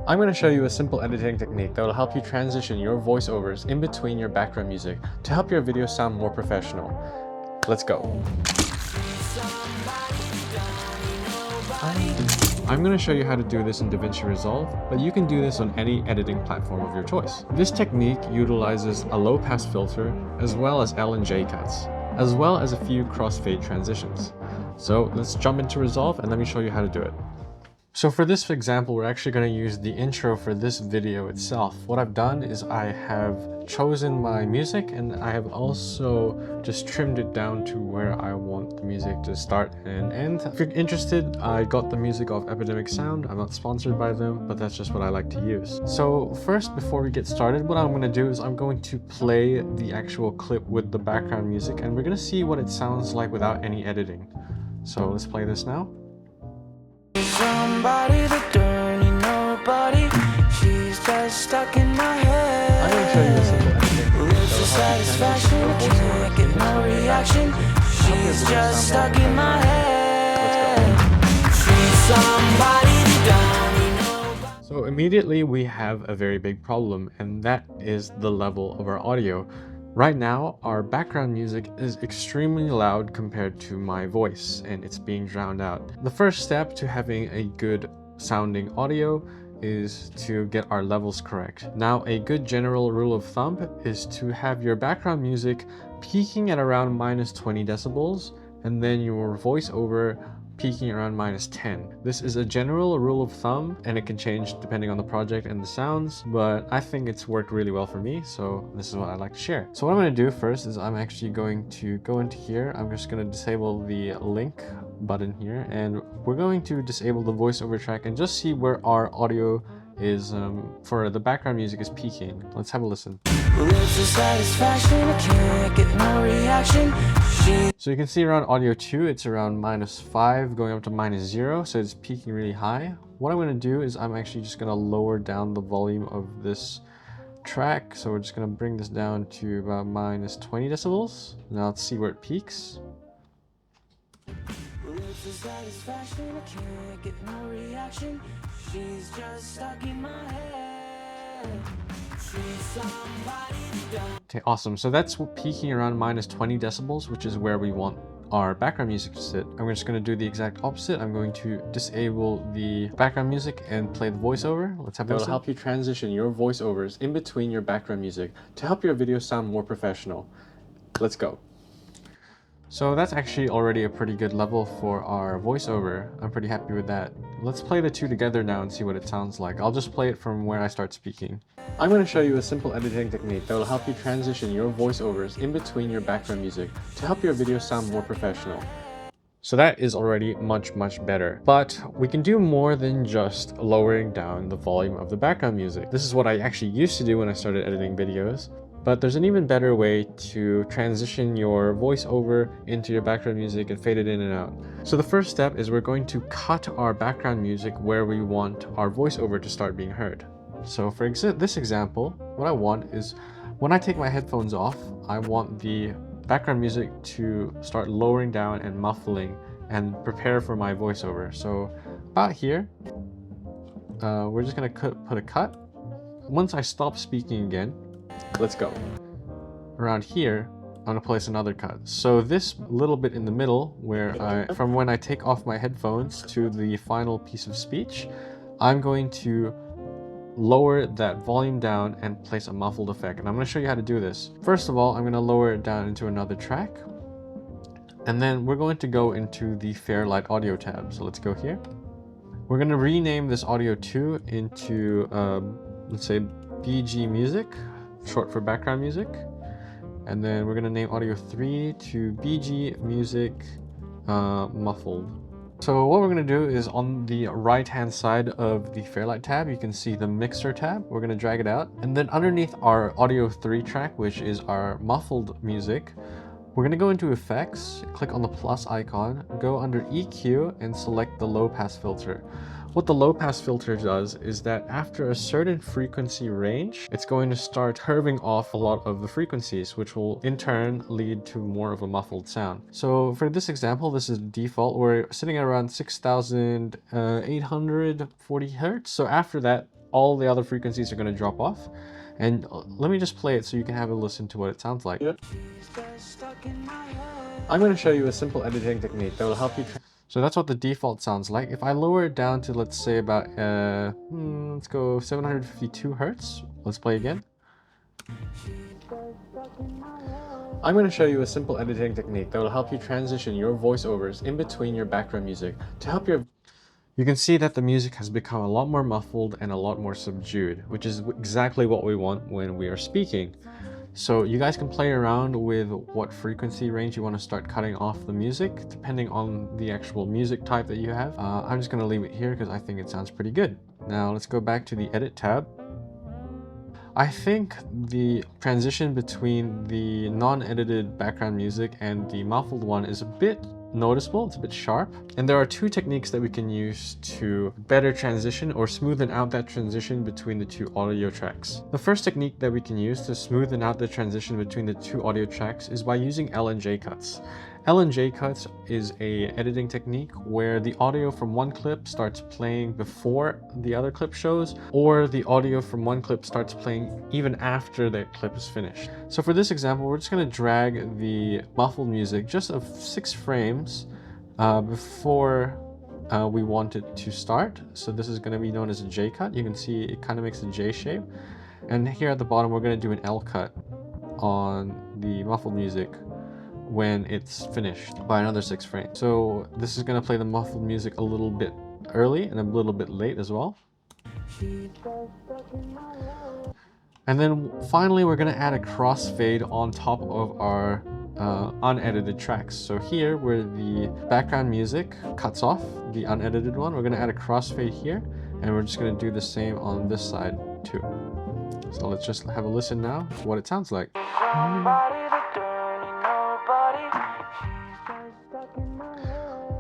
I'm going to show you a simple editing technique that will help you transition your voiceovers in between your background music to help your video sound more professional. Let's go. I'm going to show you how to do this in DaVinci Resolve, but you can do this on any editing platform of your choice. This technique utilizes a low-pass filter as well as L and J cuts, as well as a few crossfade transitions. So let's jump into Resolve and let me show you how to do it. So for this example, we're actually going to use the intro for this video itself. What I've done is I have chosen my music and I have also just trimmed it down to where I want the music to start and end. If you're interested, I got the music off Epidemic Sound. I'm not sponsored by them, but that's just what I like to use. So first, before we get started, what I'm going to do is I'm going to play the actual clip with the background music and we're going to see what it sounds like without any editing. So let's play this now. Somebody that don't need nobody, she's just stuck in my head. I'm going to show you a simple editing. Lives for satisfaction, can't get no reaction. She's just stuck in my head. She's somebody that don't need nobody. So immediately we have a very big problem, and that is the level of our audio. Right now, our background music is extremely loud compared to my voice, and it's being drowned out. The first step to having a good sounding audio is to get our levels correct. Now, a good general rule of thumb is to have your background music peaking at around -20 decibels, and then your voiceover peaking around -10. This is a general rule of thumb and it can change depending on the project and the sounds, but I think it's worked really well for me, so this is what I'd like to share. So what I'm going to do first is I'm actually going to go into here. I'm just going to disable the link button here and we're going to disable the voiceover track and just see where our audio is for the background music is peaking. Let's have a listen. Lives for satisfaction, can't get no reaction. So you can see around audio 2, it's around -5 going up to -0, so it's peaking really high. What I'm going to do is I'm actually just going to lower down the volume of this track. So we're just going to bring this down to about -20 decibels. Now let's see where it peaks. Lives for satisfaction, can't get no reaction. She's just stuck in my head. She's somebody that. Okay, awesome. So that's peaking around -20 decibels, which is where we want our background music to sit. I'm just going to do the exact opposite. I'm going to disable the background music and play the voiceover. Let's have a listen. It'll help you transition your voiceovers in between your background music to help your video sound more professional. Let's go. So that's actually already a pretty good level for our voiceover. I'm pretty happy with that. Let's play the two together now and see what it sounds like. I'll just play it from where I start speaking. I'm going to show you a simple editing technique that will help you transition your voiceovers in between your background music to help your video sound more professional. So that is already much better. But we can do more than just lowering down the volume of the background music. This is what I actually used to do when I started editing videos. But there's an even better way to transition your voiceover into your background music and fade it in and out. So the first step is we're going to cut our background music where we want our voiceover to start being heard. So for this example, what I want is when I take my headphones off, I want the background music to start lowering down and muffling and prepare for my voiceover. So about here, we're just going to put a cut. Once I stop speaking again, let's go. Around here, I'm going to place another cut. So this little bit in the middle, where from when I take off my headphones to the final piece of speech, I'm going to lower that volume down and place a muffled effect. And I'm going to show you how to do this. First of all, I'm going to lower it down into another track. And then we're going to go into the Fairlight Audio tab. So let's go here. We're going to rename this audio 2 into, let's say, BG Music. Short for background music, and then we're going to name audio 3 to BG Music Muffled. So what we're going to do is on the right hand side of the Fairlight tab, you can see the mixer tab. We're going to drag it out, and then underneath our audio 3 track, which is our muffled music, We're gonna go into effects, click on the plus icon, go under EQ and select the low pass filter. What the low pass filter does is that after a certain frequency range, it's going to start curving off a lot of the frequencies, which will in turn lead to more of a muffled sound. So for this example, this is default. We're sitting at around 6,840 hertz. So after that, all the other frequencies are going to drop off. And let me just play it so you can have a listen to what it sounds like. I'm going to show you a simple editing technique that will help you. So that's what the default sounds like. If I lower it down to, let's say about, let's go 752 hertz. Let's play again. I'm going to show you a simple editing technique that will help you transition your voiceovers in between your background music to help your... You can see that the music has become a lot more muffled and a lot more subdued, which is exactly what we want when we are speaking. So you guys can play around with what frequency range you want to start cutting off the music, depending on the actual music type that you have. I'm just going to leave it here because I think it sounds pretty good. Now let's go back to the edit tab. I think the transition between the non-edited background music and the muffled one is a bit noticeable, it's a bit sharp. And there are two techniques that we can use to better transition or smoothen out that transition between the two audio tracks. The first technique that we can use to smoothen out the transition between the two audio tracks is by using L&J cuts. L&J cuts is a editing technique where the audio from one clip starts playing before the other clip shows, or the audio from one clip starts playing even after the clip is finished. So for this example, we're just going to drag the muffled music just of 6 frames before we want it to start. So this is going to be known as a J cut. You can see it kind of makes a J shape. And here at the bottom, we're going to do an L cut on the muffled music when it's finished by another 6 frames. So this is going to play the muffled music a little bit early and a little bit late as well. And then finally, we're going to add a crossfade on top of our unedited tracks. So here where the background music cuts off, the unedited one, we're going to add a crossfade here, and we're just going to do the same on this side too. So let's just have a listen now to what it sounds like.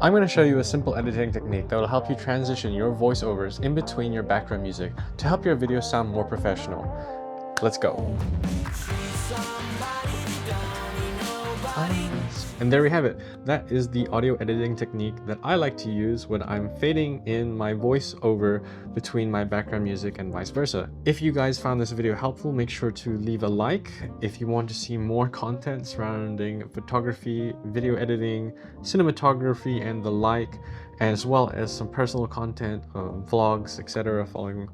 I'm going to show you a simple editing technique that will help you transition your voiceovers in between your background music to help your video sound more professional. Let's go. And there we have it. That is the audio editing technique that I like to use when I'm fading in my voiceover between my background music and vice versa. If you guys found this video helpful, make sure to leave a like. If you want to see more content surrounding photography, video editing, cinematography, and the like, as well as some personal content, vlogs, etc., following,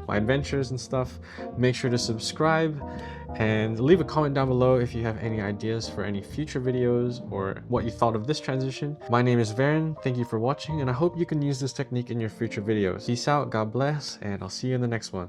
my adventures and stuff, make sure to subscribe and leave a comment down below if you have any ideas for any future videos or what you thought of this transition. My name is Varen, thank you for watching, and I hope you can use this technique in your future videos. Peace out, God bless, and I'll see you in the next one.